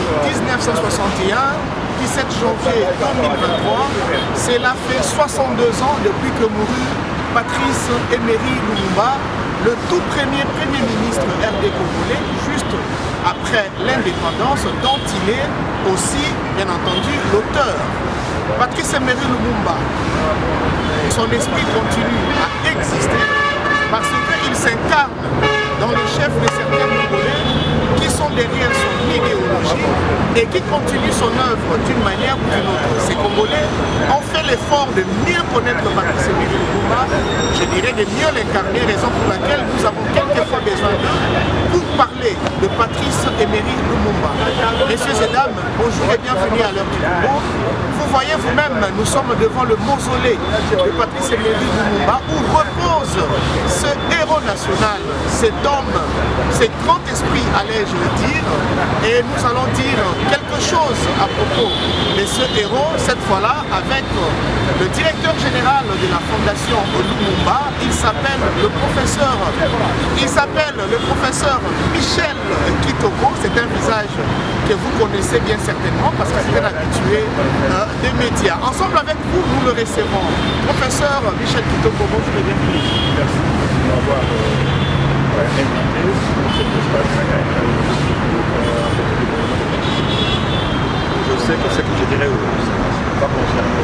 1961, 17 janvier 2023, cela fait 62 ans depuis que mourut Patrice Emery Lumumba, le tout premier Premier ministre RD congolais, juste après l'indépendance, dont il est aussi, bien entendu, l'auteur. Patrice Emery Lumumba, son esprit continue à exister parce qu'il s'incarne dans le chef de certains Congolais qui sont derrière son idéologie et qui continuent son œuvre d'une manière ou d'une autre. Ces Congolais ont fait l'effort de mieux connaître Patrice Emery Lumumba, je dirais de mieux l'incarner, raison pour laquelle nous avons quelquefois besoin d'eux pour parler de Patrice Emery Lumumba. Messieurs et dames, bonjour et bienvenue à l'heure du Congo. Vous voyez vous-même, nous sommes devant le mausolée de Patrice Emery Lumumba où repose ce héros national, cet homme, ce grand esprit, allais-je le dire, et nous allons dire quelque chose à propos de ce héros, cette fois-là avec le directeur général de la fondation Lumumba. Il s'appelle le professeur Michel Kitoko. C'est un visage que vous connaissez bien certainement parce que c'est un habitué des médias. Ensemble avec vous, nous le recevons. Professeur Michel Kitoko, bonjour et bienvenue. Merci de m'avoir invité sur cet espace. Je sais que ce que je dirais aujourd'hui, ce n'est pas concerné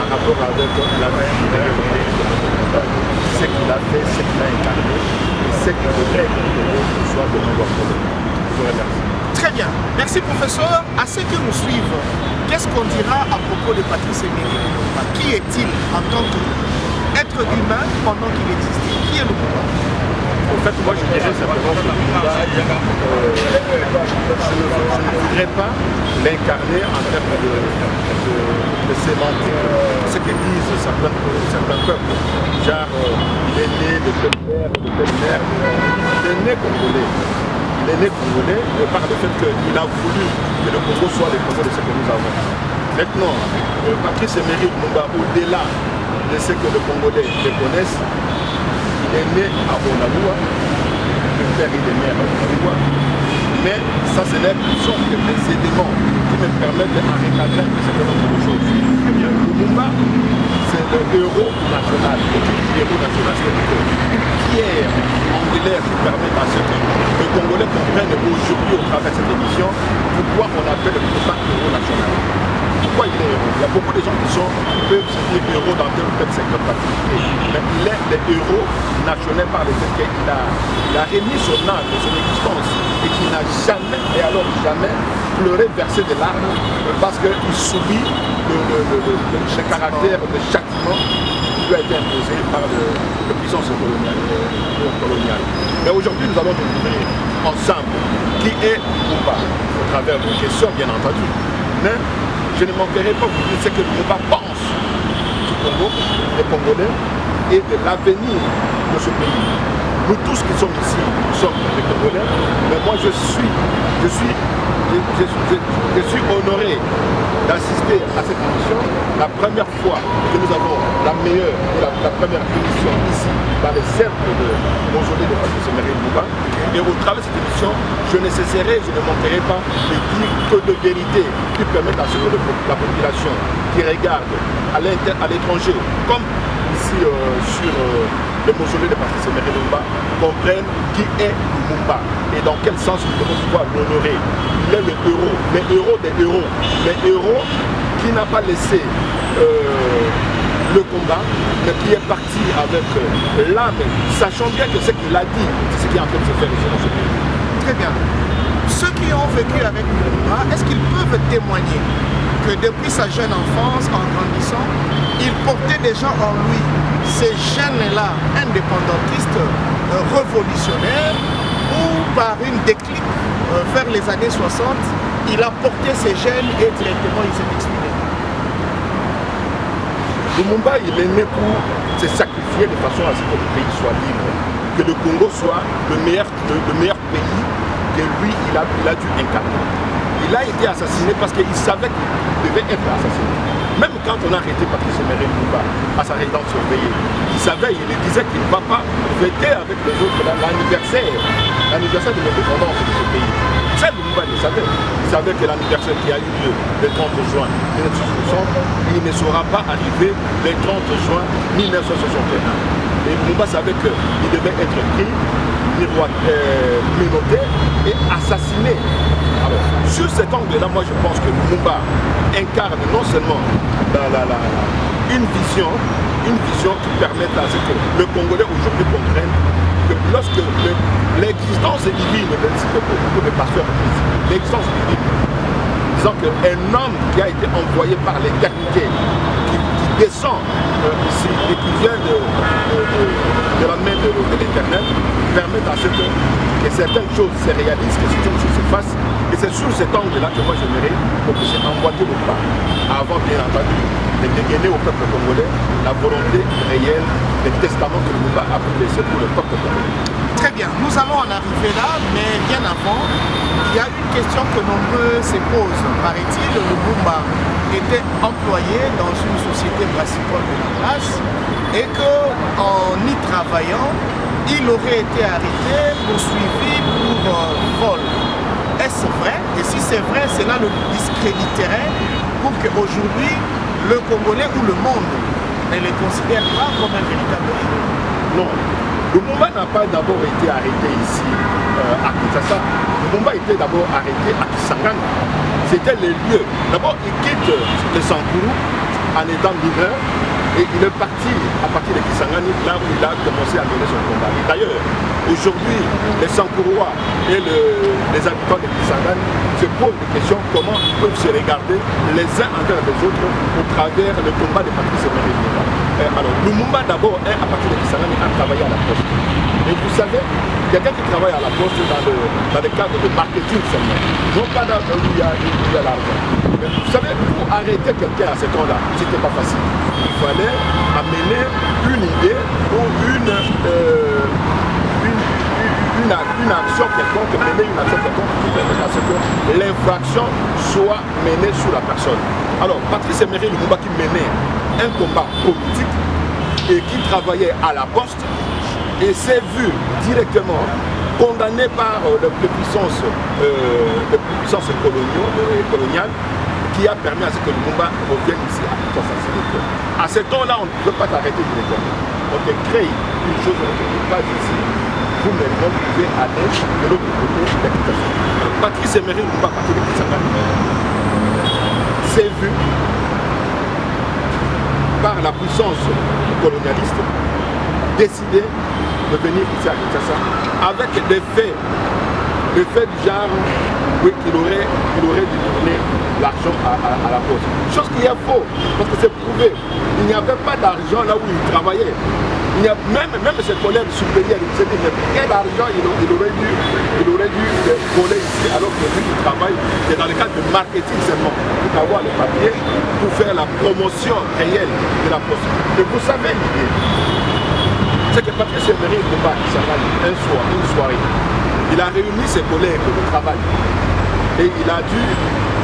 en rapport avec la ce qu'il a fait, ce qu'il a incarné et ce qu'il voudrait que soit de nouveau problème. Je vous remercie. Très bien. Merci professeur. À ceux qui nous suivent, qu'est-ce qu'on dira à propos de Patrice Emery Lumumba? Qui est-il en tant qu'être humain pendant qu'il existait? Qui est Lumumba? En fait, moi je dirais simplement que Lumumba, je ne voudrais pas l'incarner en termes de sémantique, ce que disent certains peuples. Genre, il est né de tel père, de telle mère. Il est né congolais. Il est né congolais par le fait qu'il a voulu que le Congo soit le Congo de ce que nous avons. Maintenant, Patrice Emery Lumumba, au-delà de ce que les Congolais le connaissent, il est né à Onaloua, le père et les mères à Onaloua, mais ça ce n'est que des éléments qui me permettent de recadrer un certain nombre de choses. Lumumba, c'est le héros national. Et qui dit héros national, c'est une pierre angulaire qui permet à ce que les Congolais comprennent aujourd'hui au travers de cette émission pourquoi on appelle Lumumba héros national. Pourquoi il est héros? Il y a beaucoup de gens qui peuvent se dire héros dans tel ou tel secteur particulier. Mais il est le héros national par le fait qu'il a remis son âme et son existence et qu'il n'a jamais, et alors jamais, pleuré, versé des larmes parce qu'il subit le caractère de châtiment qui lui a été imposé par la puissance coloniale. Mais aujourd'hui, nous allons découvrir ensemble qui est Lumumba au travers de questions, bien entendu. Mais je ne manquerai pas de vous dire ce que Lumumba pense du Congo, des Congolais et de l'avenir de ce pays. Nous tous qui sommes ici, nous sommes des Congolais, mais moi je suis honoré d'assister à cette émission. La première fois que nous avons la meilleure, la première émission ici, dans les cercles de mausolée de Patrice Emery Lumumba. Et au travers de cette émission, je ne cesserai, je ne manquerai pas de dire que de vérité qui permettent à ce que la population qui regarde à l'étranger, comme ici sur le mausolée de Patrice Emery Lumumba, comprenne qui est Lumumba et dans quel sens nous devons pouvoir l'honorer. Il est le héros des héros, le héros qui n'a pas laissé le combat, mais qui est parti avec l'âme, sachant bien que ce qu'il a dit, c'est ce qui est en train de se faire ici dans ce pays. Très bien. Ceux qui ont vécu avec Lumumba, est-ce qu'ils peuvent témoigner que depuis sa jeune enfance, en grandissant, il portait déjà en lui ces gènes-là indépendantistes, révolutionnaires, ou par une déclic vers les années 60, il a porté ces gènes et directement il s'est exprimé? Lumumba, il est né pour se sacrifier de façon à ce que le pays soit libre, que le Congo soit le meilleur pays que lui, il a dû incarner. Il a été assassiné parce qu'il savait qu'il devait être assassiné. Même quand on a arrêté Patrice Emery Lumumba à sa résidence surveillée, il savait, il disait qu'il ne va pas fêter avec les autres l'anniversaire de l'indépendance de ce pays. Ça, Lumumba le savait. Il savait que l'anniversaire qui a eu lieu le 30 juin 1960, il ne sera pas arrivé le 30 juin 1961. Et Lumumba savait qu'il devait être pris, menotté et assassiné. Alors, sur cet angle-là, moi je pense que Lumumba incarne non seulement une vision qui permette à ce que le Congolais aujourd'hui comprenne que lorsque l'existence divine, c'est que beaucoup de pasteurs disent, l'existence divine, disant qu'un homme qui a été envoyé par l'éternité, qui descend ici et qui vient de la main de l'éternel, permettent à ce que certaines choses se réalisent, que certaines choses se fassent. Et c'est sur cet angle-là que moi j'aimerais qu'on puisse emboîter le pas avant, bien entendu, de dégainer au peuple congolais la volonté réelle des testaments que Lumumba a pu laisser pour le peuple congolais. Très bien, nous allons en arriver là, mais bien avant, il y a une question que nombreux se posent. Paraît-il, Lumumba était employé dans une société brassicole de la place et qu'en y travaillant, il aurait été arrêté, poursuivi pour vol. Est-ce vrai? Et si c'est vrai, cela le discréditerait pour qu'aujourd'hui, le Congolais ou le monde ne le considère pas comme un véritable héros. Non. Lumumba n'a pas d'abord été arrêté ici à Kinshasa. Lumumba était d'abord arrêté à Kisangani. C'était le lieu. D'abord, il quitte le Sankourou en étant mineur et il est parti à partir de Kisangani, là où il a commencé à mener son combat. Et d'ailleurs, aujourd'hui, les Sankourouas et les habitants de Kisangani se posent des questions comment ils peuvent se regarder les uns envers les autres au travers le combat de Patrice Emery Lumumba. Alors, Lumumba d'abord, à partir de Kisangani, a travaillé à la poste. Et vous savez, quelqu'un qui travaille à la poste dans le cadre de marketing seulement, non pas dans où il y a l'argent. Vous savez, pour arrêter quelqu'un à ce temps-là, c'était pas facile. Il fallait amener une idée ou une action quelconque, mener une action quelconque qui permet à ce que l'infraction soit menée sur la personne. Alors, Patrice Emery Lumumba qui menait un combat politique et qui travaillait à la poste et s'est vu directement condamné par les puissances coloniales qui a permis à ce que Lumumba revienne ici à Kinshasa. À ce temps-là, on ne peut pas t'arrêter directement. On te crée une chose, on ne peut pas ici. Vous maintenant, vous pouvez aller de l'autre côté de Kinshasa. Patrice Emery Lumumba, à partir de Kisangani, s'est vu par la puissance colonialiste décider de venir ici à Kinshasa avec des faits du genre oui, qu'il aurait dû tourner l'argent à la poste. Chose qui est faux, parce que c'est prouvé. Il n'y avait pas d'argent là où il travaillait. Il y a même ses collègues supérieurs, il se disent quel argent il aurait dû voler ici alors que lui qui travaille, c'est dans le cadre de marketing seulement, pour avoir les papiers, pour faire la promotion réelle de la poste. Et vous savez l'idée, c'est que Patrice Emery Lumumba, une soirée, il a réuni ses collègues de travail et il a dû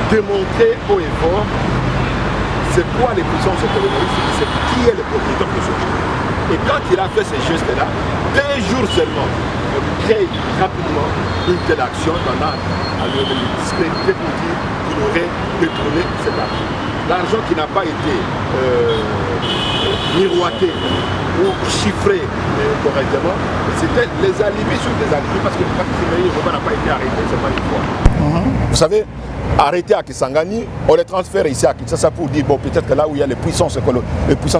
démontrer haut et fort c'est quoi les puissances colonialistes, c'est qui est le propriétaire de ce jeu. Et quand il a fait ces gestes-là, 2 jours seulement, on crée rapidement une telle action pendant à le discréditer pour dire qu'il aurait détourné cet argent. L'argent qui n'a pas été miroité ou chiffré correctement, c'était les alibis sur des alibis parce que le Patrice Emery Lumumba n'a pas été arrêté, c'est pas une fois. Vous savez, arrêté à Kisangani, on les transfère ici à Kinshasa pour dire bon peut-être que là où il y a les puissances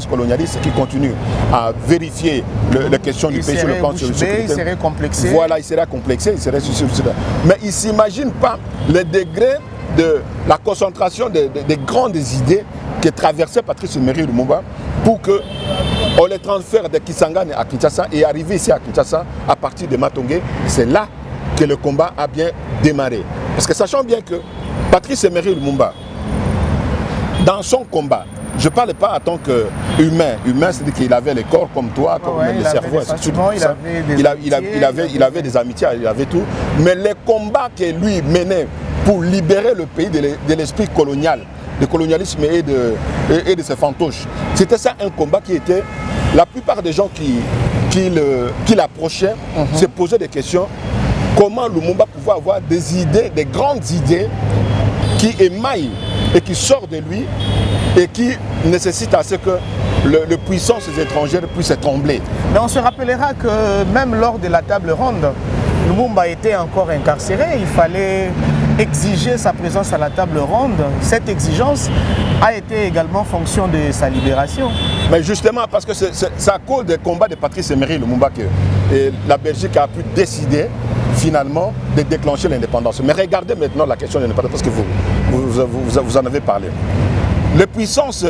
colonialistes qui continuent à vérifier les questions du pays sur le plan sécuritaire. Il serait complexé. Voilà, il serait complexé, il serait mais il ne s'imagine pas le degré de la concentration des grandes idées que traversait Patrice Emery Lumumba pour qu'on les transfère de Kisangani à Kinshasa et arriver ici à Kinshasa à partir de Matongé. C'est là que le combat a bien démarré. Parce que sachant bien que Patrice Emery Lumumba, dans son combat, je ne parle pas en tant qu'humain, c'est-à-dire qu'il avait le corps comme toi, comme le cerveau, il avait des amitiés, il avait tout, mais les combats que lui menait pour libérer le pays de l'esprit colonial, de colonialisme et de ses fantoches, c'était ça un combat qui était, la plupart des gens qui l'approchaient se posaient des questions. comment Lumumba pouvait avoir des idées, des grandes idées qui émaillent et qui sortent de lui et qui nécessitent à ce que les puissances étrangères puissent trembler. Mais on se rappellera que même lors de la table ronde, Lumumba était encore incarcéré. Il fallait exiger sa présence à la table ronde. Cette exigence a été également fonction de sa libération. Mais justement, parce que c'est à cause des combats de Patrice Emery Lumumba que la Belgique a pu décider finalement de déclencher l'indépendance. Mais regardez maintenant la question de l'indépendance, parce que vous en avez parlé. Les puissances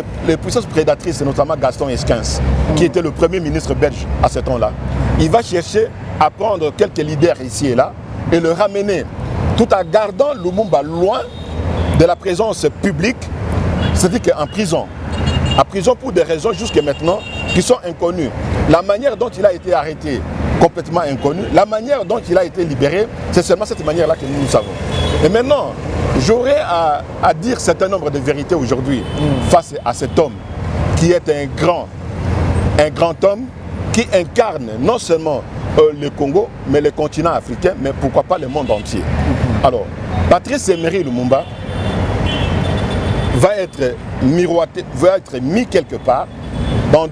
prédatrices, notamment Gaston Esquins, qui était le premier ministre belge à ce temps-là, il va chercher à prendre quelques leaders ici et là et le ramener, tout en gardant Lumumba loin de la présence publique, c'est-à-dire qu'en prison. En prison pour des raisons jusqu'à maintenant qui sont inconnues. La manière dont il a été arrêté, complètement inconnue. La manière dont il a été libéré, c'est seulement cette manière-là que nous savons. Et maintenant, j'aurais à dire un certain nombre de vérités aujourd'hui face à cet homme qui est un grand homme qui incarne non seulement le Congo, mais le continent africain, mais pourquoi pas le monde entier. Alors, Patrice Emery Lumumba va être miroité, va être mis quelque part dans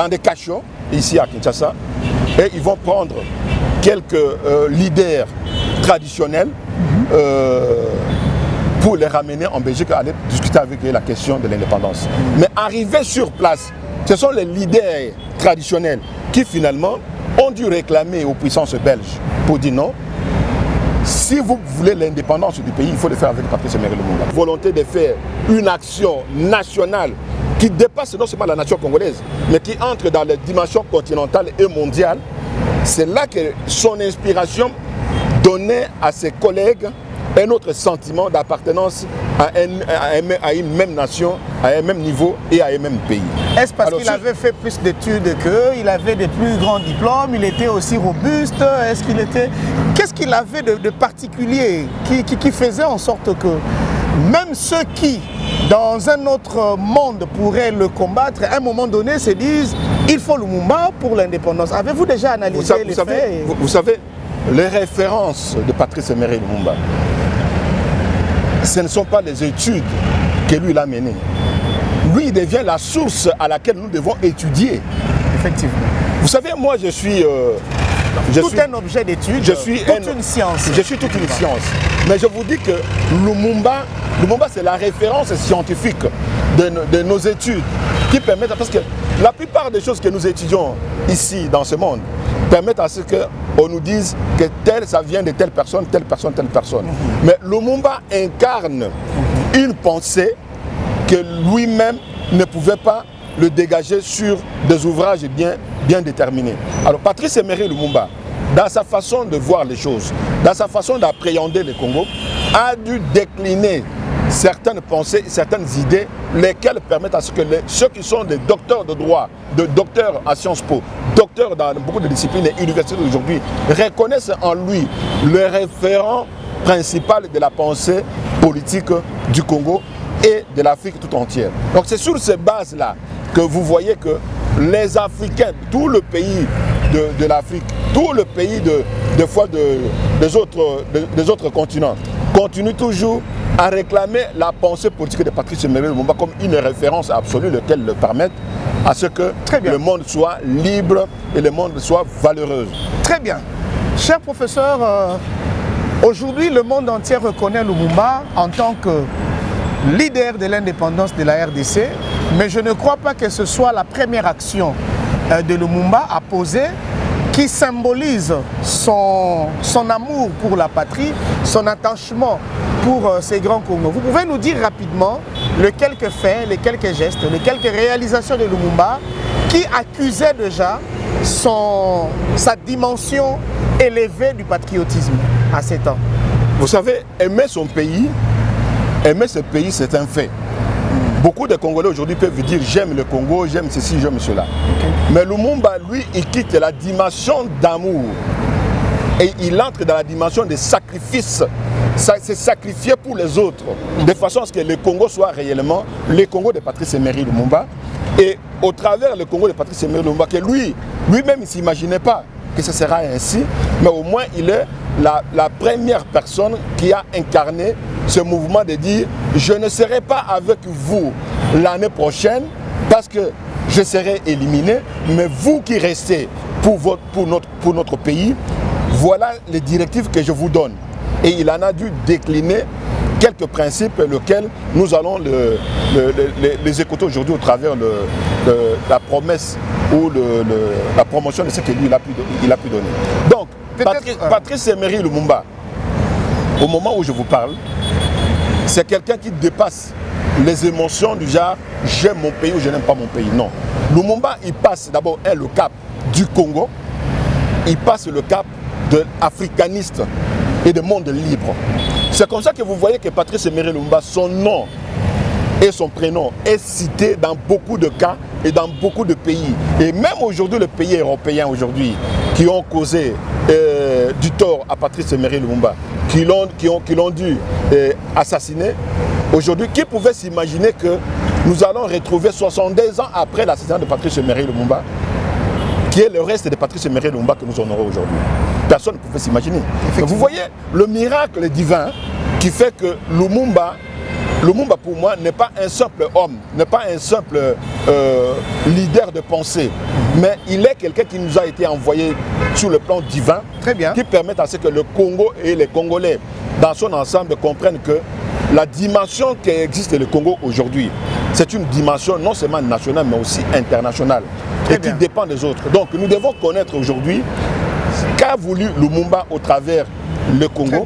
des cachots ici à Kinshasa, et ils vont prendre quelques leaders traditionnels pour les ramener en Belgique à aller discuter avec eux la question de l'indépendance. Mais arrivés sur place, ce sont les leaders traditionnels qui finalement ont dû réclamer aux puissances belges pour dire non. Si vous voulez l'indépendance du pays, il faut le faire avec Patrice Emery Lumumba. Volonté de faire une action nationale qui dépasse non seulement la nation congolaise, mais qui entre dans les dimensions continentales et mondiales. C'est là que son inspiration donnait à ses collègues un autre sentiment d'appartenance à une même nation, à un même niveau et à un même pays. Est-ce parce qu'il avait fait plus d'études qu'eux, il avait des plus grands diplômes, il était aussi robuste? Est-ce qu'il était... Qu'est-ce qu'il avait de particulier qui faisait en sorte que même ceux qui, dans un autre monde, pourraient le combattre, à un moment donné se disent il faut Lumumba pour l'indépendance? Avez-vous déjà analysé les faits? Vous savez, les références de Patrice Emery Lumumba, ce ne sont pas les études que lui a menées. Lui, il devient la source à laquelle nous devons étudier. Effectivement. Vous savez, moi, je suis un objet d'étude, une science. Je suis toute une science. Mais je vous dis que Lumumba c'est la référence scientifique de nos études qui permettent, parce que la plupart des choses que nous étudions ici, dans ce monde, permettent à ce qu'on nous dise que tel, ça vient de telle personne, telle personne, telle personne. Mais Lumumba incarne une pensée que lui-même ne pouvait pas le dégager sur des ouvrages bien déterminés. Alors Patrice Emery Lumumba, dans sa façon de voir les choses, dans sa façon d'appréhender le Congo, a dû décliner certaines pensées, certaines idées, lesquelles permettent à ce que ceux qui sont des docteurs de droit, de docteurs à Sciences Po, docteurs dans beaucoup de disciplines et universités d'aujourd'hui, reconnaissent en lui le référent principal de la pensée politique du Congo et de l'Afrique tout entière. Donc c'est sur ces bases-là que vous voyez que les Africains, tout le pays de l'Afrique, tout le pays des autres continents, continuent toujours à réclamer la pensée politique de Patrice Emery Lumumba comme une référence absolue, laquelle le permette à ce que le monde soit libre et le monde soit valeureux. Très bien. Cher professeur, aujourd'hui le monde entier reconnaît Lumumba en tant que leader de l'indépendance de la RDC, mais je ne crois pas que ce soit la première action de Lumumba à poser qui symbolise son amour pour la patrie, son attachement pour ces grands Congos. Vous pouvez nous dire rapidement les quelques faits, les quelques gestes, les quelques réalisations de Lumumba qui accusaient déjà sa dimension élevée du patriotisme à ces temps? Vous savez, aimer son pays, aimer ce pays, c'est un fait. Beaucoup de Congolais aujourd'hui peuvent dire j'aime le Congo, j'aime ceci, j'aime cela. Okay. Mais Lumumba, lui, il quitte la dimension d'amour et il entre dans la dimension de sacrifice. C'est sacrifier pour les autres, de façon à ce que le Congo soit réellement le Congo de Patrice Emery Lumumba. Et au travers le Congo de Patrice Emery Lumumba, que lui-même il ne s'imaginait pas que ce sera ainsi, mais au moins il est la première personne qui a incarné ce mouvement de dire « Je ne serai pas avec vous l'année prochaine parce que je serai éliminé, mais vous qui restez pour notre pays, voilà les directives que je vous donne. » Et il en a dû décliner quelques principes lesquels nous allons les écouter aujourd'hui au travers la promesse ou la promotion de ce que lui il a pu donner. Donc, Patrice Emery Lumumba, au moment où je vous parle, c'est quelqu'un qui dépasse les émotions du genre « j'aime mon pays » ou « je n'aime pas mon pays ». Non. Lumumba, il passe d'abord le cap du Congo, il passe le cap de l'africaniste et de monde libre. C'est comme ça que vous voyez que Patrice Emery Lumumba, son nom et son prénom est cité dans beaucoup de cas et dans beaucoup de pays. Et même aujourd'hui, les pays européens aujourd'hui qui ont causé du tort à Patrice Emery Lumumba, qui l'ont dû assassiner, aujourd'hui, qui pouvait s'imaginer que nous allons retrouver 72 ans après l'assassinat de Patrice Emery Lumumba, qui est le reste de Patrice Emery Lumumba que nous honorons aujourd'hui. Personne ne pouvait s'imaginer. Vous voyez le miracle divin qui fait que Lumumba pour moi n'est pas un simple homme, n'est pas un simple leader de pensée, mais il est quelqu'un qui nous a été envoyé sur le plan divin, très bien, qui permet à ce que le Congo et les Congolais dans son ensemble comprennent que la dimension qui existe le Congo aujourd'hui, c'est une dimension non seulement nationale mais aussi internationale et qui dépend des autres. Donc nous devons connaître aujourd'hui qu'a voulu Lumumba au travers le Congo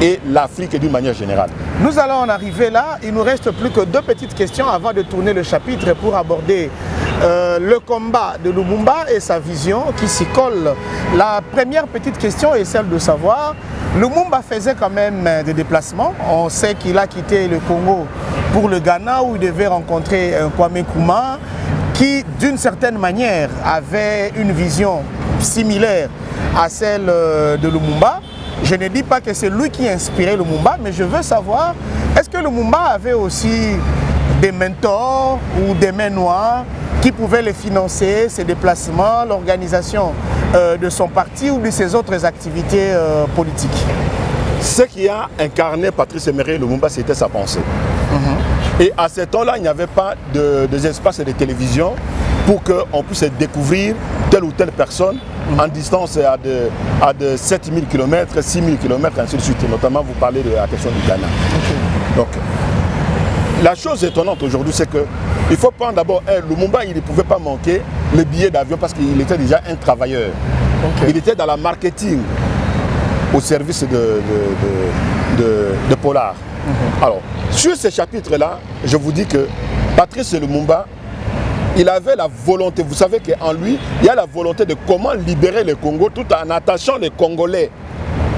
et l'Afrique d'une manière générale. Nous allons en arriver là. Il nous reste plus que deux petites questions avant de tourner le chapitre pour aborder le combat de Lumumba et sa vision qui s'y colle. La première petite question est celle de savoir, Lumumba faisait quand même des déplacements. On sait qu'il a quitté le Congo pour le Ghana où il devait rencontrer Kwame Nkrumah qui d'une certaine manière avait une vision similaire à celle de Lumumba. Je ne dis pas que c'est lui qui a inspiré Lumumba, mais je veux savoir, est-ce que Lumumba avait aussi des mentors ou des mains noires qui pouvaient les financer, ses déplacements, l'organisation de son parti ou de ses autres activités politiques? Ce qui a incarné Patrice Emery Lumumba, c'était sa pensée. Et à ce temps-là, il n'y avait pas des espaces de télévision pour qu'on puisse découvrir telle ou telle personne en distance à de 7000 km, 6000 km, ainsi de suite. Et notamment, vous parlez de la question du Ghana. Donc, la chose étonnante aujourd'hui, c'est qu'il faut prendre d'abord, Lumumba, il ne pouvait pas manquer le billet d'avion parce qu'il était déjà un travailleur. Il était dans la marketing au service de Polar. Alors, sur ce chapitre-là, je vous dis que Patrice Lumumba, il avait la volonté, vous savez qu'en lui, il y a la volonté de comment libérer le Congo tout en attachant les Congolais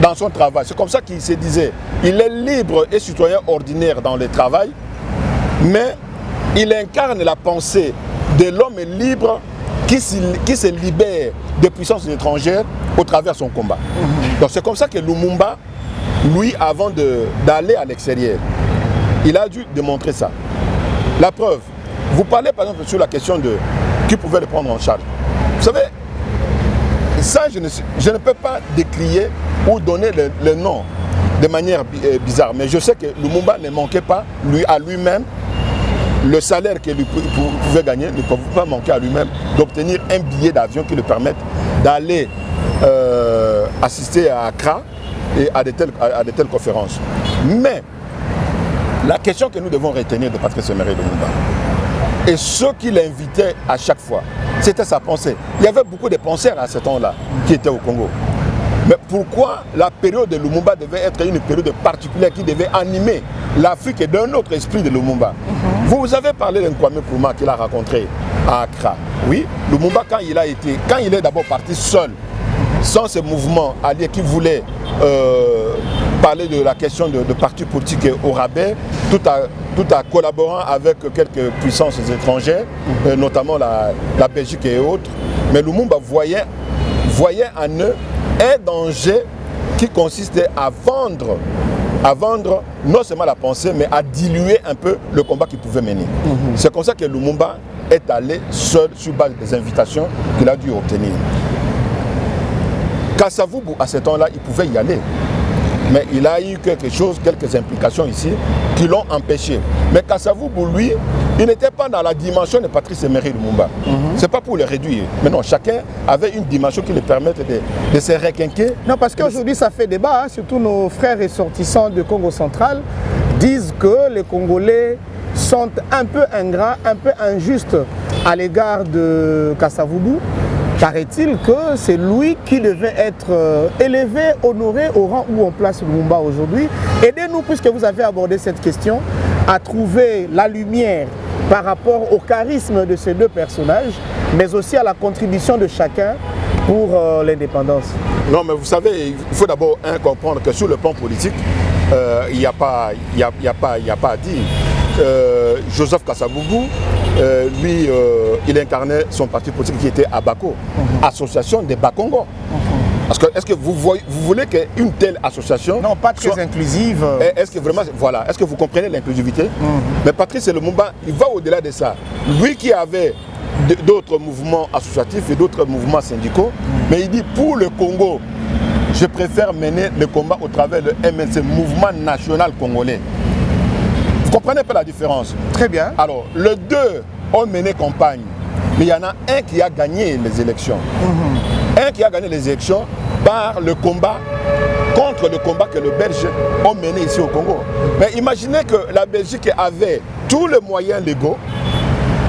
dans son travail. C'est comme ça qu'il se disait, il est libre et citoyen ordinaire dans le travail, mais il incarne la pensée de l'homme libre qui se libère des puissances étrangères au travers de son combat. Donc c'est comme ça que Lumumba, lui, avant d'aller à l'extérieur, il a dû démontrer ça. La preuve, vous parlez par exemple sur la question de qui pouvait le prendre en charge. Vous savez, ça je ne peux pas décrier ou donner le nom de manière bizarre, mais je sais que Lumumba ne manquait pas à lui-même le salaire qu'il pouvait gagner, ne pouvait pas manquer à lui-même d'obtenir un billet d'avion qui lui permette d'aller assister à Accra et à de telles conférences. Mais la question que nous devons retenir de Patrice Emery Lumumba, et ce qui l'invitait à chaque fois, c'était sa pensée. Il y avait beaucoup de penseurs à ce temps-là qui étaient au Congo. Mais pourquoi la période de Lumumba devait être une période particulière qui devait animer l'Afrique et d'un autre esprit de Lumumba? Vous avez parlé d'un Kwame Nkrumah qu'il a rencontré à Accra. Oui, Lumumba, quand il est d'abord parti seul, sans ce mouvement allié qui voulait parler de la question de partis politiques au rabais, tout en collaborant avec quelques puissances étrangères, notamment la Belgique et autres. Mais Lumumba voyait en eux un danger qui consistait à vendre non seulement la pensée, mais à diluer un peu le combat qu'il pouvait mener. C'est comme ça que Lumumba est allé seul sur base des invitations qu'il a dû obtenir. Kasavubu, à ce temps-là, il pouvait y aller. Mais il a eu quelques implications ici qui l'ont empêché. Mais Kasavubu, lui, il n'était pas dans la dimension de Patrice Emery Lumumba. C'est pas pour le réduire. Mais non, chacun avait une dimension qui lui permettait de se requinquer. Non, parce qu'aujourd'hui, ça fait débat. Hein, surtout nos frères ressortissants de Congo central disent que les Congolais sont un peu ingrats, un peu injustes à l'égard de Kasavubu. Paraît-il que c'est lui qui devait être élevé, honoré au rang où on place Lumumba aujourd'hui. Aidez-nous, puisque vous avez abordé cette question, à trouver la lumière par rapport au charisme de ces deux personnages, mais aussi à la contribution de chacun pour l'indépendance. Non, mais vous savez, il faut d'abord comprendre que sur le plan politique, il n'y a pas à dire. Joseph Kasavubu, lui, il incarnait son parti politique qui était ABACO, Association des Bakongo. Parce que est-ce que vous voulez qu'une telle association... Non, pas très inclusive. Est-ce que vraiment, voilà, est-ce que vous comprenez l'inclusivité? Mais Patrice Lumumba, il va au-delà de ça. Lui qui avait d'autres mouvements associatifs et d'autres mouvements syndicaux, mais il dit pour le Congo, je préfère mener le combat au travers de MNC, Mouvement National Congolais. Vous comprenez pas la différence? Très bien. Alors, les deux ont mené campagne, mais il y en a un qui a gagné les élections. Un qui a gagné les élections par le combat contre le combat que les Belges ont mené ici au Congo. Mais imaginez que la Belgique avait tous les moyens légaux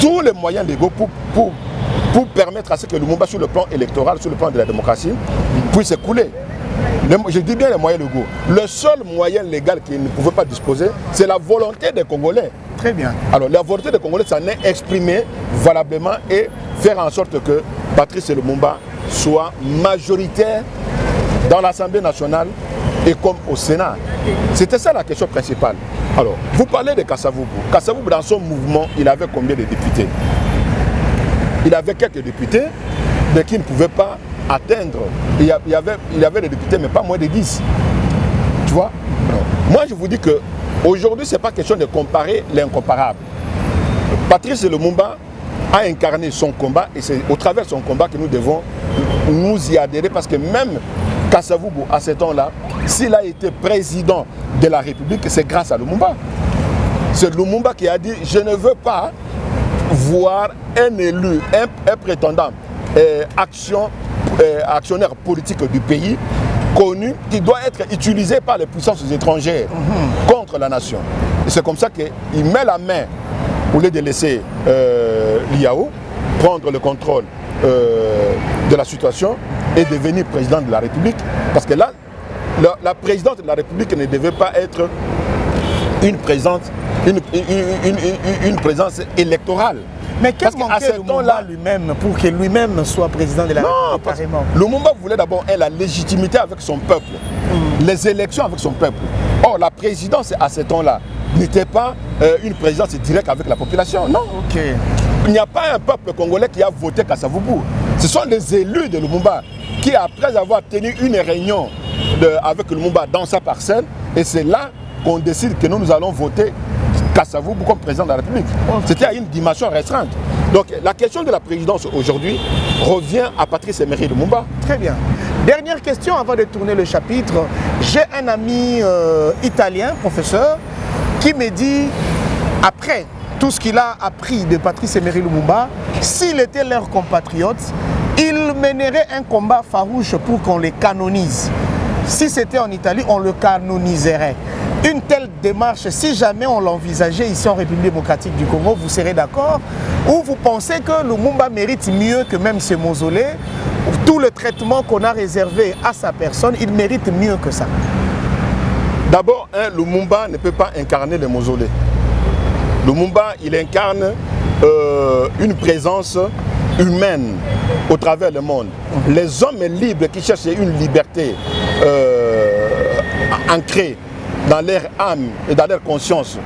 pour permettre à ce que Lumumba, sur le plan électoral, sur le plan de la démocratie, puisse s'écouler. Je dis bien les moyens légaux. Le seul moyen légal qu'il ne pouvait pas disposer, c'est la volonté des Congolais. Très bien. Alors la volonté des Congolais, ça n'est exprimée valablement et faire en sorte que Patrice Lumumba soit majoritaire dans l'Assemblée nationale et comme au Sénat. C'était ça la question principale. Alors, vous parlez de Kasavubu. Kasavubu, dans son mouvement, il avait combien de députés? Il avait quelques députés, mais qui ne pouvaient pas atteindre. Il y avait des députés, mais pas moins de 10. Tu vois? Alors, moi, je vous dis que aujourd'hui, ce n'est pas question de comparer l'incomparable. Patrice Lumumba a incarné son combat et c'est au travers de son combat que nous devons nous y adhérer parce que même Kasavubu, à ce temps-là, s'il a été président de la République, c'est grâce à Lumumba. C'est Lumumba qui a dit « Je ne veux pas voir un élu, un prétendant, actionnaire politique du pays connu qui doit être utilisé par les puissances étrangères contre la nation. » Et c'est comme ça qu'il met la main au lieu de laisser l'IAO prendre le contrôle de la situation et devenir président de la République. Parce que là, la présidente de la République ne devait pas être une présence électorale. Mais qu'est-ce qu'on fait Lumumba lui-même pour que lui-même soit président de la République carrément? Lumumba voulait d'abord la légitimité avec son peuple, les élections avec son peuple. Or, la présidence à ce temps-là n'était pas une présidence directe avec la population, non. Okay. Il n'y a pas un peuple congolais qui a voté Kasavubu. Ce sont les élus de Lumumba qui, après avoir tenu une réunion avec Lumumba dans sa parcelle, et c'est là qu'on décide que nous allons voter Kasavubu comme président de la République. C'était à une dimension restreinte. Donc la question de la présidence aujourd'hui revient à Patrice Emery Lumumba. Très bien. Dernière question avant de tourner le chapitre. J'ai un ami italien, professeur, qui me dit, après tout ce qu'il a appris de Patrice Emery Lumumba, s'il était leur compatriote, il mènerait un combat farouche pour qu'on les canonise. Si c'était en Italie, on le canoniserait. Une telle démarche, si jamais on l'envisageait ici en République démocratique du Congo, vous serez d'accord? Ou vous pensez que Lumumba mérite mieux que même ce mausolée? Tout le traitement qu'on a réservé à sa personne, il mérite mieux que ça. D'abord, Lumumba ne peut pas incarner le mausolée. Lumumba, il incarne une présence humaine au travers le monde. Les hommes libres qui cherchent une liberté ancrée dans leur âme et dans leur conscience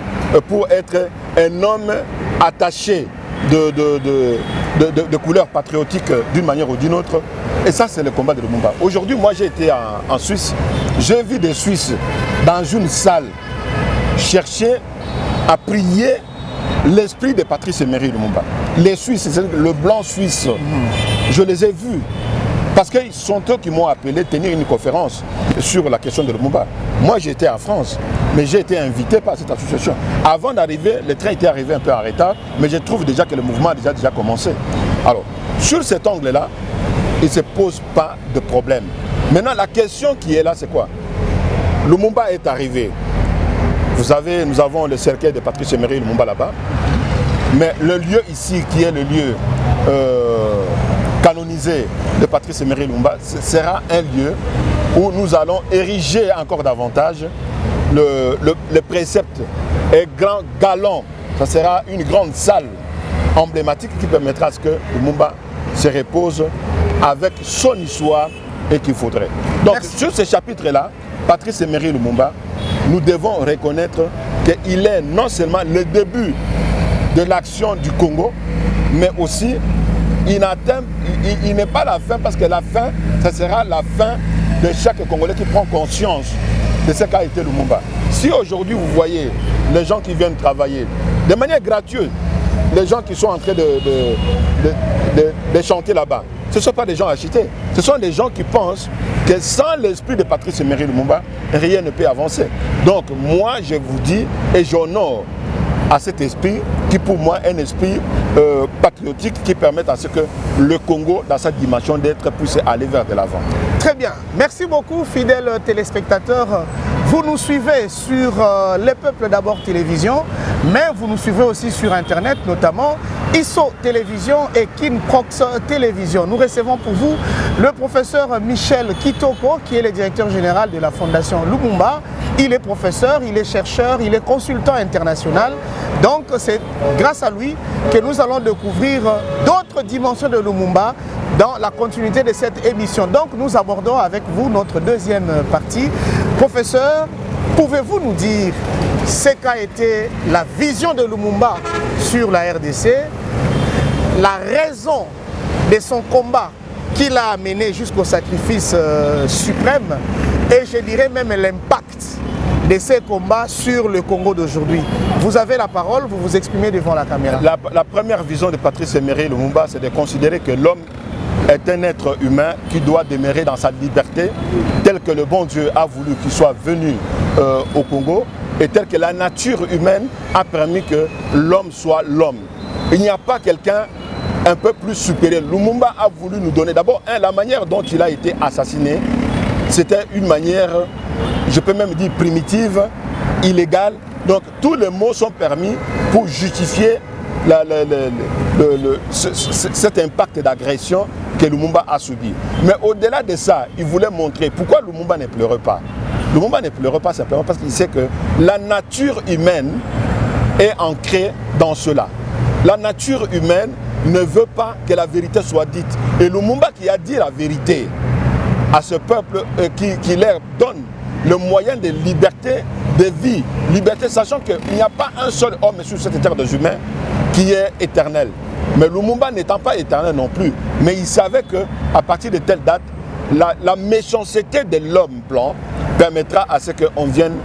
pour être un homme attaché de couleurs patriotiques d'une manière ou d'une autre. Et ça, c'est le combat de Lumumba. Aujourd'hui, moi, j'ai été en Suisse. J'ai vu des Suisses dans une salle chercher à prier l'esprit de Patrice Emery Lumumba. Les Suisses, le blanc suisse, je les ai vus Parce que ce sont eux qui m'ont appelé tenir une conférence sur la question de Lumumba. Moi, j'étais en France, mais j'ai été invité par cette association. Avant d'arriver, le train était arrivé un peu en retard, mais je trouve déjà que le mouvement a déjà commencé. Alors, sur cet angle-là, il ne se pose pas de problème. Maintenant, la question qui est là, c'est quoi? Lumumba est arrivé. Vous savez, nous avons le cercueil de Patrice Emery Lumumba là-bas. Mais le lieu ici, qui est le lieu canonisé de Patrice Emery Lumumba, sera un lieu où nous allons ériger encore davantage le précepte et grand galon. Ça sera une grande salle emblématique qui permettra à ce que Lumumba se repose avec son histoire et qu'il faudrait. Donc, merci. Sur ce chapitre-là, Patrice Emery Lumumba, nous devons reconnaître qu'il est non seulement le début de l'action du Congo, mais aussi il n'est pas la fin, parce que la fin, ce sera la fin de chaque Congolais qui prend conscience de ce qu'a été Lumumba. Si aujourd'hui vous voyez les gens qui viennent travailler de manière gratuite, les gens qui sont en train de chanter là-bas, ce ne sont pas des gens achetés, ce sont des gens qui pensent que sans l'esprit de Patrice Emery Lumumba, rien ne peut avancer. Donc moi je vous dis et j'honore à cet esprit qui pour moi est un esprit patriotique qui permet à ce que le Congo, dans sa dimension d'être, puisse aller vers de l'avant. Très bien. Merci beaucoup, fidèles téléspectateurs. Vous nous suivez sur Les Peuples d'abord télévision, mais vous nous suivez aussi sur Internet, notamment ISO Télévision et Kinprox Télévision. Nous recevons pour vous le professeur Michel Kitoko, qui est le directeur général de la Fondation Lumumba. Il est professeur, il est chercheur, il est consultant international. Donc c'est grâce à lui que nous allons découvrir d'autres dimensions de Lumumba dans la continuité de cette émission. Donc nous abordons avec vous notre deuxième partie. Professeur, pouvez-vous nous dire ce qu'a été la vision de Lumumba sur la RDC, la raison de son combat qui l'a amené jusqu'au sacrifice suprême et je dirais même l'impact de ces combats sur le Congo d'aujourd'hui? Vous avez la parole, vous vous exprimez devant la caméra. La première vision de Patrice Emery Lumumba, c'est de considérer que l'homme est un être humain qui doit demeurer dans sa liberté, tel que le bon Dieu a voulu qu'il soit venu au Congo, et tel que la nature humaine a permis que l'homme soit l'homme. Il n'y a pas quelqu'un un peu plus supérieur. Lumumba a voulu nous donner, d'abord, la manière dont il a été assassiné, c'était une manière, je peux même dire primitive, illégale. Donc tous les mots sont permis pour justifier cet impact d'agression que Lumumba a subi. Mais au-delà de ça, il voulait montrer pourquoi Lumumba ne pleure pas. Lumumba ne pleure pas simplement parce qu'il sait que la nature humaine est ancrée dans cela. La nature humaine ne veut pas que la vérité soit dite. Et Lumumba qui a dit la vérité à ce peuple qui leur donne le moyen de liberté, de vie, liberté, sachant qu'il n'y a pas un seul homme sur cette terre des humains qui est éternel. Mais Lumumba n'étant pas éternel non plus, mais il savait qu'à partir de telle date, la méchanceté de l'homme blanc permettra à ce qu'on vienne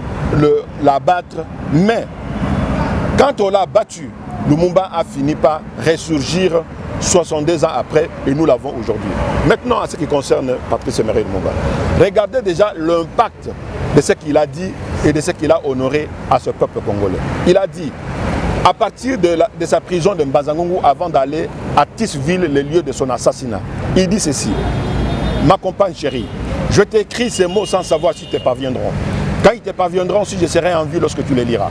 l'abattre. Mais quand on l'a battu, Lumumba a fini par ressurgir 62 ans après et nous l'avons aujourd'hui. Maintenant, en ce qui concerne Patrice Emery Lumumba, regardez déjà l'impact de ce qu'il a dit et de ce qu'il a honoré à ce peuple congolais. Il a dit, à partir de sa prison de Mbazangongo, avant d'aller à Tisville, le lieu de son assassinat, il dit ceci: ma compagne chérie, je t'écris ces mots sans savoir si te parviendront. Quand ils te parviendront, si je serai en vie lorsque tu les liras.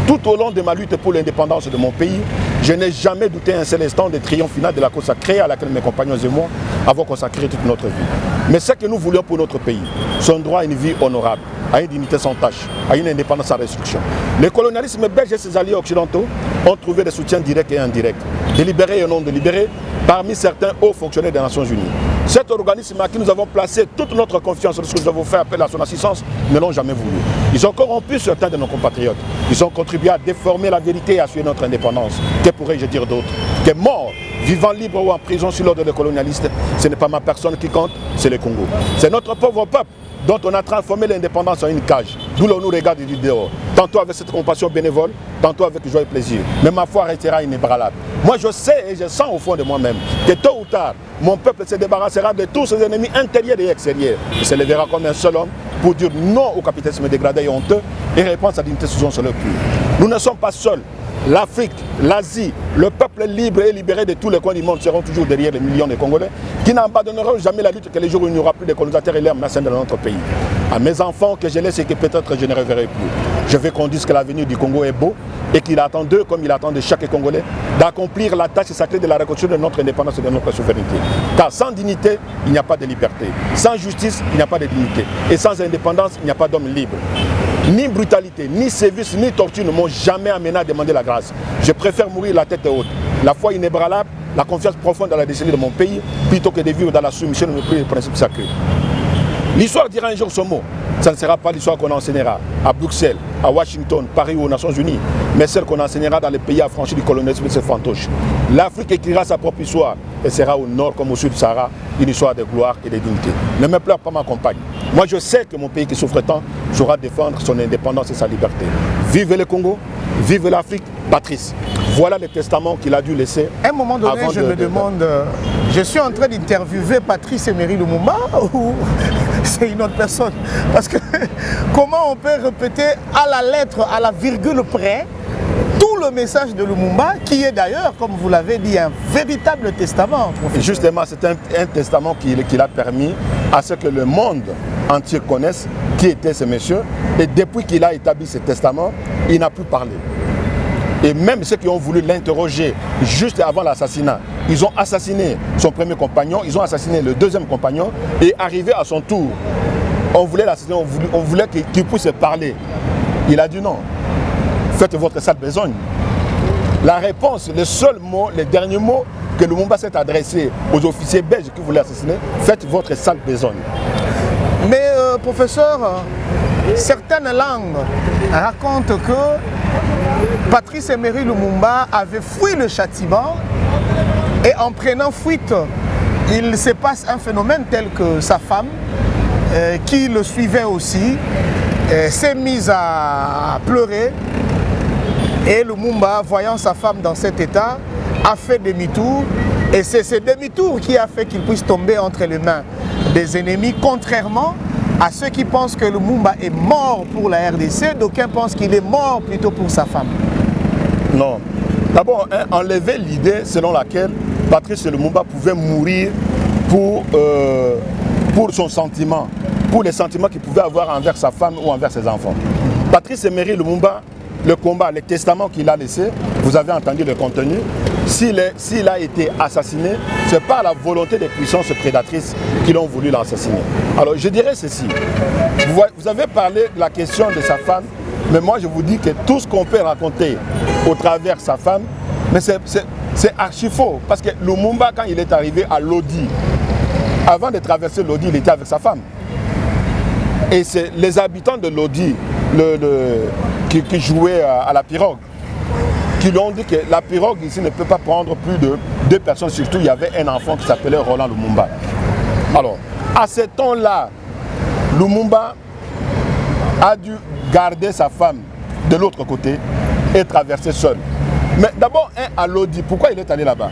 Tout au long de ma lutte pour l'indépendance de mon pays, je n'ai jamais douté un seul instant des triomphes finaux de la cause sacrée à laquelle mes compagnons et moi avons consacré toute notre vie. Mais ce que nous voulions pour notre pays, son droit à une vie honorable, à une dignité sans tâche, à une indépendance sans restriction. Le colonialisme belge et ses alliés occidentaux ont trouvé des soutiens directs et indirects, délibérés et non délibérés, parmi certains hauts fonctionnaires des Nations Unies. Cet organisme à qui nous avons placé toute notre confiance lorsque nous avons fait appel à son assistance ne l'ont jamais voulu. Ils ont corrompu certains de nos compatriotes. Ils ont contribué à déformer la vérité et à assurer notre indépendance. Que pourrais-je dire d'autre? Que mort vivant libre ou en prison sur l'ordre des colonialistes, ce n'est pas ma personne qui compte, c'est le Congo. C'est notre pauvre peuple dont on a transformé l'indépendance en une cage, d'où l'on nous regarde du dehors, tantôt avec cette compassion bénévole, tantôt avec joie et plaisir. Mais ma foi restera inébranlable. Moi je sais et je sens au fond de moi-même que tôt ou tard, mon peuple se débarrassera de tous ses ennemis intérieurs et extérieurs. Il se lèvera comme un seul homme pour dire non au capitalisme dégradé et honteux et répondre sa dignité sous son soleil pur. Nous ne sommes pas seuls. L'Afrique, l'Asie, le peuple libre et libéré de tous les coins du monde seront toujours derrière les millions de Congolais qui n'abandonneront jamais la lutte que les jours où il n'y aura plus de colonisateurs et l'air menaçant dans notre pays. À mes enfants que je laisse et que peut-être je ne reverrai plus. Je veux qu'on dise que l'avenir du Congo est beau et qu'il attend d'eux, comme il attend de chaque Congolais, d'accomplir la tâche sacrée de la reconstruction de notre indépendance et de notre souveraineté. Car sans dignité, il n'y a pas de liberté. Sans justice, il n'y a pas de dignité. Et sans indépendance, il n'y a pas d'homme libre. Ni brutalité, ni sévice, ni torture ne m'ont jamais amené à demander la grâce. Je préfère mourir la tête haute, la foi inébranlable, la confiance profonde dans la destinée de mon pays, plutôt que de vivre dans la soumission de nos principes sacrés. L'histoire dira un jour ce mot. Ça ne sera pas l'histoire qu'on enseignera à Bruxelles, à Washington, Paris ou aux Nations Unies, mais celle qu'on enseignera dans les pays affranchis du colonialisme et de ses fantoches. L'Afrique écrira sa propre histoire et sera au nord comme au sud du Sahara une histoire de gloire et de dignité. Ne me pleure pas ma compagne. Moi je sais que mon pays qui souffre tant saura défendre son indépendance et sa liberté. Vive le Congo, vive l'Afrique, Patrice. Voilà le testament qu'il a dû laisser. À un moment donné, je me demande, je suis en train d'interviewer Patrice Emery Lumumba ou c'est une autre personne? Parce que comment on peut répéter à la lettre, à la virgule près, tout le message de Lumumba, qui est d'ailleurs, comme vous l'avez dit, un véritable testament. Justement, c'est un testament qui a permis à ce que le monde entier connaisse qui était ce monsieur. Et depuis qu'il a établi ce testament, il n'a plus parlé. Et même ceux qui ont voulu l'interroger juste avant l'assassinat, ils ont assassiné son premier compagnon, ils ont assassiné le deuxième compagnon, et arrivé à son tour, on voulait l'assassiner, on voulait qu'il puisse parler. Il a dit non, faites votre sale besogne. La réponse, le seul mot, le dernier mot que Lumumba s'est adressé aux officiers belges qui voulaient assassiner, faites votre sale besogne. Mais professeur, certaines langues racontent que Patrice Emery Lumumba avait fui le châtiment et en prenant fuite, il se passe un phénomène tel que sa femme, qui le suivait aussi, s'est mise à pleurer et Lumumba, voyant sa femme dans cet état, a fait demi-tour et c'est ce demi-tour qui a fait qu'il puisse tomber entre les mains des ennemis, contrairement à ceux qui pensent que Lumumba est mort pour la RDC, d'aucuns pensent qu'il est mort plutôt pour sa femme. Non. D'abord, enlever l'idée selon laquelle Patrice Lumumba pouvait mourir pour son sentiment, pour les sentiments qu'il pouvait avoir envers sa femme ou envers ses enfants. Patrice Emery Lumumba, le combat, le testament qu'il a laissé, vous avez entendu le contenu, s'il a été assassiné, c'est pas la volonté des puissances prédatrices qui l'ont voulu l'assassiner. Alors je dirais ceci, vous avez parlé de la question de sa femme, mais moi je vous dis que tout ce qu'on peut raconter au travers de sa femme, mais c'est archi faux, parce que Lumumba, quand il est arrivé à Lodi, avant de traverser Lodi, il était avec sa femme. Et c'est les habitants de Lodi qui jouaient à la pirogue, qui lui ont dit que la pirogue ici ne peut pas prendre plus de 2 personnes, surtout il y avait un enfant qui s'appelait Roland Lumumba. Alors, à ce temps-là, Lumumba a dû garder sa femme de l'autre côté et traverser seul. Mais d'abord, à Lodi, pourquoi il est allé là-bas?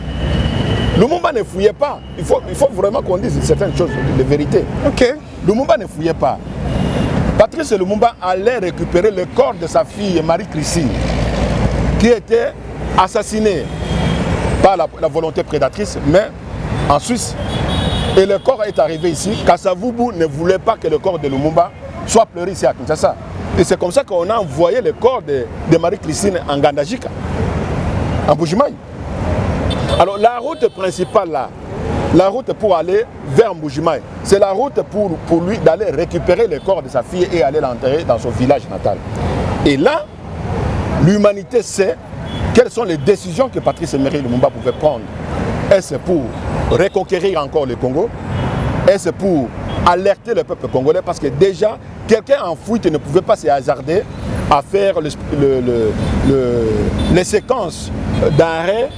Lumumba ne fouillait pas. Il faut vraiment qu'on dise certaines choses de vérité. Ok. Lumumba ne fouillait pas. Patrice Lumumba allait récupérer le corps de sa fille Marie-Christine, qui était assassinée par la volonté prédatrice, mais en Suisse. Et le corps est arrivé ici. Kasavubu ne voulait pas que le corps de Lumumba soit pleuré ici à Kinshasa. Et c'est comme ça qu'on a envoyé le corps de Marie-Christine en Gandajika, en Mbujimayi. Alors la route principale là, la route pour aller vers Mbujimayi, c'est la route pour lui d'aller récupérer le corps de sa fille et aller l'enterrer dans son village natal. Et là, l'humanité sait quelles sont les décisions que Patrice Emery Lumumba pouvait prendre. Est-ce pour reconquérir encore le Congo? Est-ce pour alerter le peuple congolais? Parce que déjà, quelqu'un en fuite ne pouvait pas se hasarder à faire les séquences d'arrêt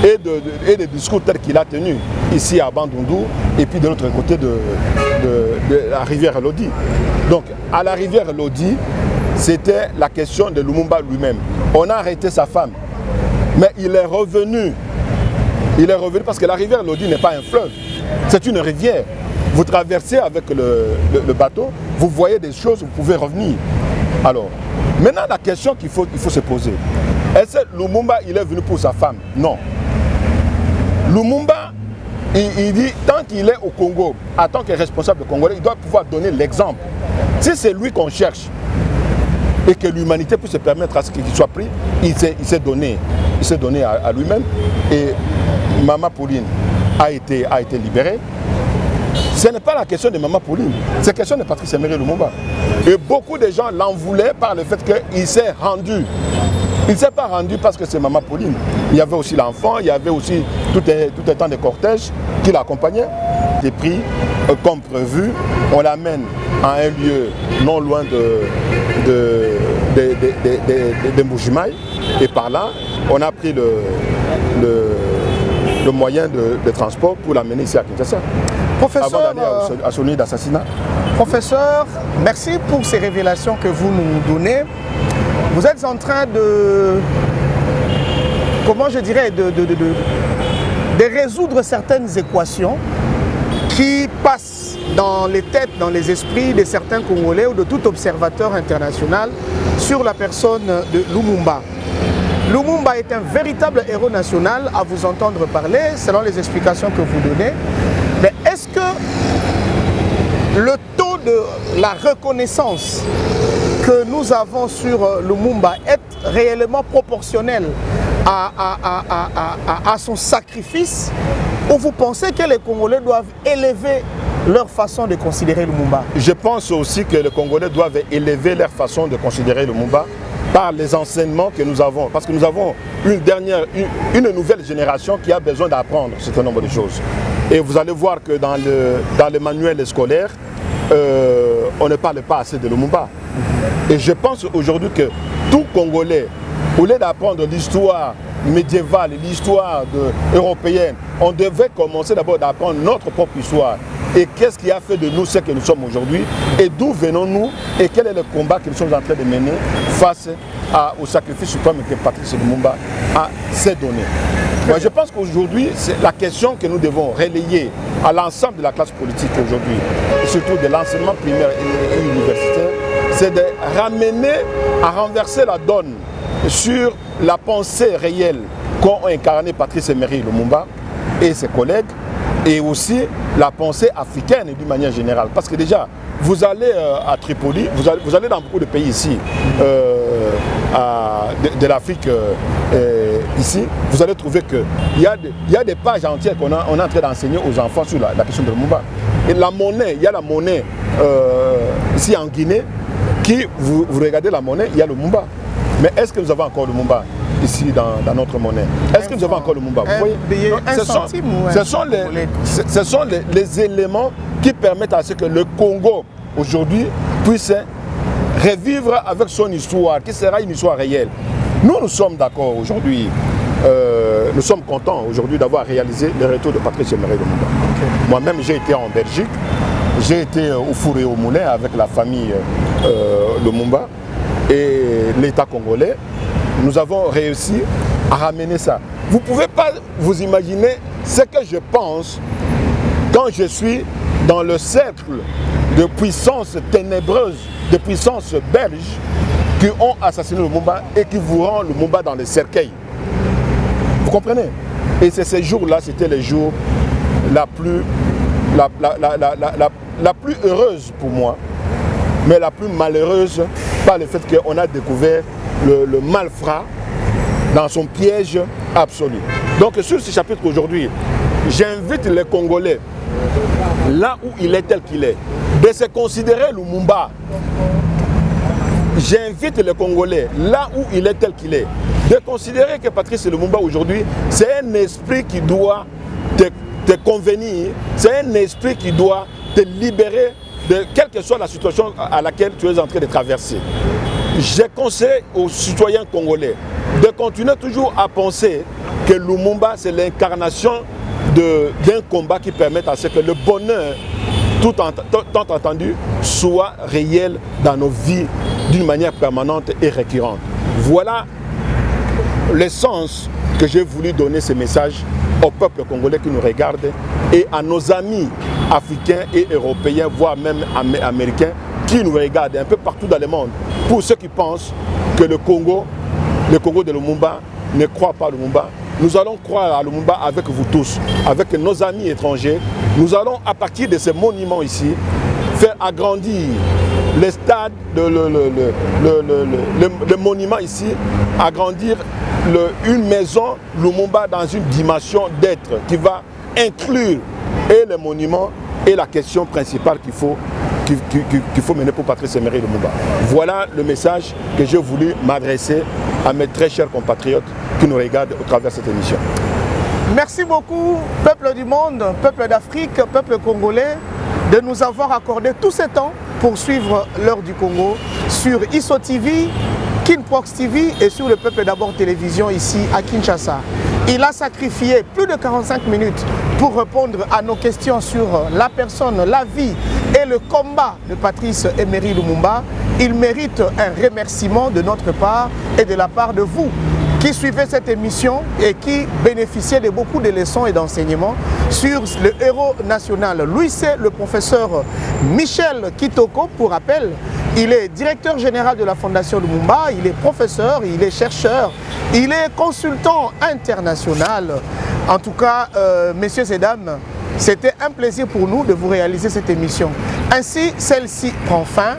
et des discours tels qu'il a tenus ici à Bandundu et puis de l'autre côté de la rivière Lodi. Donc à la rivière Lodi, c'était la question de Lumumba lui-même. On a arrêté sa femme, mais il est revenu. Il est revenu parce que la rivière Lodi n'est pas un fleuve, c'est une rivière. Vous traversez avec le bateau, vous voyez des choses, vous pouvez revenir. Alors, maintenant la question qu'il faut se poser, est-ce que Lumumba il est venu pour sa femme? Non. Lumumba, il dit, tant qu'il est au Congo, en tant que responsable congolais, il doit pouvoir donner l'exemple. Si c'est lui qu'on cherche et que l'humanité puisse se permettre à ce qu'il soit pris, il s'est donné à lui-même. Et Maman Pauline a été libérée. Ce n'est pas la question de Maman Pauline, c'est la question de Patrice Emery Lumumba. Et beaucoup de gens l'en voulaient par le fait qu'il s'est rendu. Il ne s'est pas rendu parce que c'est Maman Pauline. Il y avait aussi l'enfant, il y avait aussi tout un temps de cortège qui l'accompagnait. Il est pris comme prévu, on l'amène à un lieu non loin de Mbujimaï. Et par là, on a pris le moyen de transport pour l'amener ici à Kinshasa. Professeur, avant d'aller à son lieu d'assassinat. Professeur, merci pour ces révélations que vous nous donnez. Vous êtes en train de, comment je dirais, de résoudre certaines équations qui passent dans les têtes, dans les esprits de certains Congolais ou de tout observateur international sur la personne de Lumumba. Lumumba est un véritable héros national à vous entendre parler, selon les explications que vous donnez. Mais est-ce que le taux de la reconnaissance que nous avons sur Lumumba est réellement proportionnel à son sacrifice, ou vous pensez que les Congolais doivent élever leur façon de considérer Lumumba? Je pense aussi que les Congolais doivent élever leur façon de considérer Lumumba par les enseignements que nous avons. Parce que nous avons une nouvelle génération qui a besoin d'apprendre un certain nombre de choses. Et vous allez voir que dans le manuel scolaire, on ne parle pas assez de Lumumba. Et je pense aujourd'hui que tout Congolais, au lieu d'apprendre l'histoire médiévale, l'histoire européenne, on devait commencer d'abord d'apprendre notre propre histoire. Et qu'est-ce qui a fait de nous ce que nous sommes aujourd'hui, et d'où venons-nous, et quel est le combat que nous sommes en train de mener face au sacrifice suprême que Patrice Lumumba s'est donné. Moi, je pense qu'aujourd'hui, c'est la question que nous devons relayer à l'ensemble de la classe politique aujourd'hui, et surtout de l'enseignement primaire et universitaire, c'est de ramener à renverser la donne sur la pensée réelle qu'ont incarné Patrice Emery Lumumba et ses collègues, et aussi la pensée africaine d'une manière générale. Parce que déjà, vous allez à Tripoli, vous allez dans beaucoup de pays ici, de l'Afrique ici, vous allez trouver qu'il y a des pages entières qu'on est en train d'enseigner aux enfants sur la question de Lumumba. Et la monnaie, il y a la monnaie ici en Guinée, vous regardez la monnaie, il y a le Lumumba. Mais est-ce que nous avons encore le Lumumba ici dans notre monnaie? Est-ce que nous avons encore le Lumumba? Vous voyez, ce sont les éléments qui permettent à ce que le Congo aujourd'hui puisse revivre avec son histoire, qui sera une histoire réelle. Nous sommes d'accord aujourd'hui, nous sommes contents aujourd'hui d'avoir réalisé le retour de Patrice Emery Lumumba. Okay. Moi-même, j'ai été en Belgique, j'ai été au four et au moulin avec la famille Lumumba et l'État congolais. Nous avons réussi à ramener ça. Vous ne pouvez pas vous imaginer ce que je pense quand je suis dans le cercle de puissances ténébreuses, de puissances belges qui ont assassiné Lumumba et qui vous rendent Lumumba dans les cercueils. Vous comprenez? Et c'est ces jours-là, c'était les jours la plus heureuse pour moi, mais la plus malheureuse par le fait qu'on a découvert le malfrat dans son piège absolu. Donc sur ce chapitre aujourd'hui, j'invite les Congolais, là où il est tel qu'il est, de se considérer Lumumba. J'invite les Congolais, là où il est tel qu'il est, de considérer que Patrice Lumumba aujourd'hui, c'est un esprit qui doit te convenir, c'est un esprit qui doit te libérer de quelle que soit la situation à laquelle tu es en train de traverser. Je conseille aux citoyens congolais de continuer toujours à penser que Lumumba, c'est l'incarnation d'un combat qui permet à ce que le bonheur, tant entendu, soit réel dans nos vies d'une manière permanente et récurrente. Voilà le sens que j'ai voulu donner ce message au peuple congolais qui nous regarde et à nos amis africains et européens, voire même américains, qui nous regardent un peu partout dans le monde. Pour ceux qui pensent que le Congo de Lumumba ne croit pas à Lumumba, nous allons croire à Lumumba avec vous tous, avec nos amis étrangers. Nous allons, à partir de ces monuments ici, faire agrandir les stades, le monument ici, agrandir une maison Lumumba dans une dimension d'être qui va inclure et les monuments et la question principale qu'il faut mener pour Patrice Emery Lumumba. Voilà le message que j'ai voulu m'adresser à mes très chers compatriotes qui nous regardent au travers de cette émission. Merci beaucoup, peuple du monde, peuple d'Afrique, peuple congolais, de nous avoir accordé tout ce temps pour suivre l'heure du Congo sur ISO TV, Kinprox TV et sur le Peuple d'abord télévision ici à Kinshasa. Il a sacrifié plus de 45 minutes pour répondre à nos questions sur la personne, la vie et le combat de Patrice Emery Lumumba. Il mérite un remerciement de notre part et de la part de vous qui suivez cette émission et qui bénéficiez de beaucoup de leçons et d'enseignements sur le héros national. Lui, c'est le professeur Michel Kitoko, pour rappel. Il est directeur général de la Fondation Lumumba, il est professeur, il est chercheur, il est consultant international. En tout cas, messieurs et dames, c'était un plaisir pour nous de vous réaliser cette émission. Ainsi, celle-ci prend fin.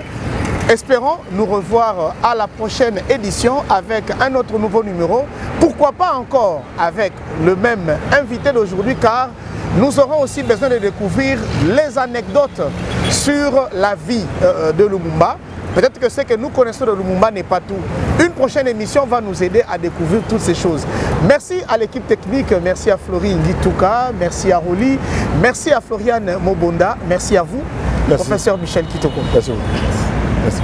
Espérons nous revoir à la prochaine édition avec un autre nouveau numéro. Pourquoi pas encore avec le même invité d'aujourd'hui, car nous aurons aussi besoin de découvrir les anecdotes sur la vie de Lumumba. Peut-être que ce que nous connaissons de Lumumba n'est pas tout. Une prochaine émission va nous aider à découvrir toutes ces choses. Merci à l'équipe technique, merci à Florine Ngitouka, merci à Roli, merci à Floriane Mobonda, merci à vous, merci. Professeur Michel Kitoko. Merci. Merci.